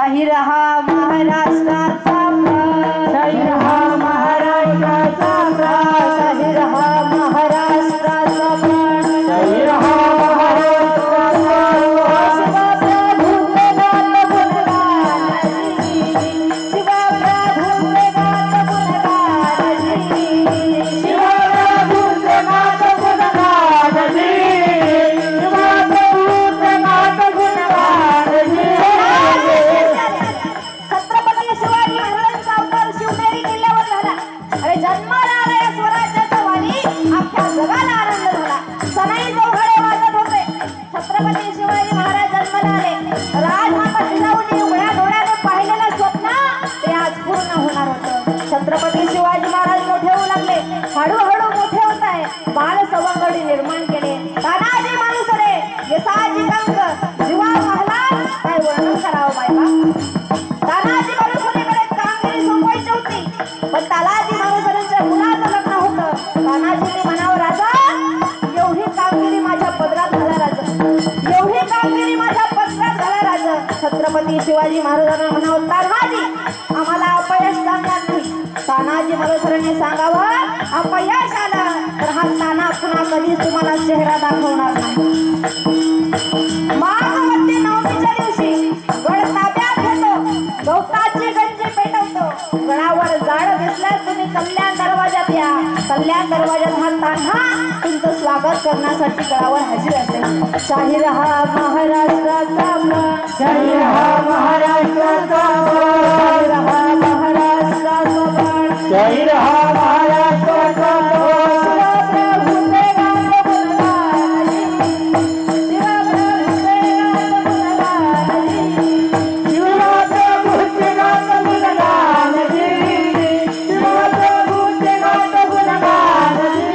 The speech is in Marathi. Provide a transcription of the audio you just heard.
शाही रहा महाराष्ट्राचा प्राण, शाही रहा महाराष्ट्राचा प्राण, शाही रहा महाराष्ट्राचा प्राण, शाही रहा महाराष्ट्राचा शिवप्रभूचे गात गुणगानजी, शिवप्रभूचे गात गुणगानजी, शिवप्रभूचे गात गुणगानजी, शिवप्रभूचे गात गुणगानजी। छत्रपती शिवाजी महाराजांचा अवतार शिवनेरी किल्ल्यावर झाला। अरे जन्माला आलेल्या स्वराज्याचा वाणी अख्ख्या जगाला आनंद झाला। सनई चौघडे वाजत होते। छत्रपती शिवाजी महाराज जन्माला आले। राजमाता जिजाऊंनी उघड्या डोळ्याने पाहिलेलं स्वप्न ते आज पूर्ण होणार होतं। छत्रपती शिवाजी महाराज मोठे होऊ लागले। हळूहळू मोठे होत आहे। बाल सवंगडी निर्माण केले। तानाजी मालुसरे हे साहजिक अंक जीवा महालात काय वर्णन करावं बायबा। तानाजी मालुसरेकडे कामगिरी सोपवायची होती, पण तानाजी मालुसरेंच्या मुलाचं लग्न होतं। तानाजीने म्हणावं, राजा एवढी कामगिरी माझ्या पदरात घाला राजा, एवढी कामगिरी माझ्या पदरात घाला राजा। छत्रपती शिवाजी महाराजांना म्हणावं, तानाजी आम्हाला अपयश सांगणार नाही। तानाजी मालुसरेंनी सांगावं, अपयश आलं तर हा तानापणा कधीच तुम्हाला चेहरा दाखवणार नाही। माघवती नवमीच्या दिवशी गड ताब्यात घेतो, गवताची गंजी पेटवतो। गडावर जाळ दिसल्यास तुम्ही कल्याण दरवाजात या। कल्याण दरवाजात हा तान्हा तुमचं स्वागत करण्यासाठी गडावर हजर असेल। शाही रहा महाराष्ट्राचा प्राण, शाही रहा महाराष्ट्राचा प्राण, शाही रहा महाराष्ट्राचा प्राण, शाही रहा महाराष्ट्राचा प्राण। शिवप्रभूचे गात गुणगानजी, शिवप्रभूचे गात गुणगानजी, शिवप्रभूचे गात गुणगानजी, शिवप्रभूचे गात गुणगानजी।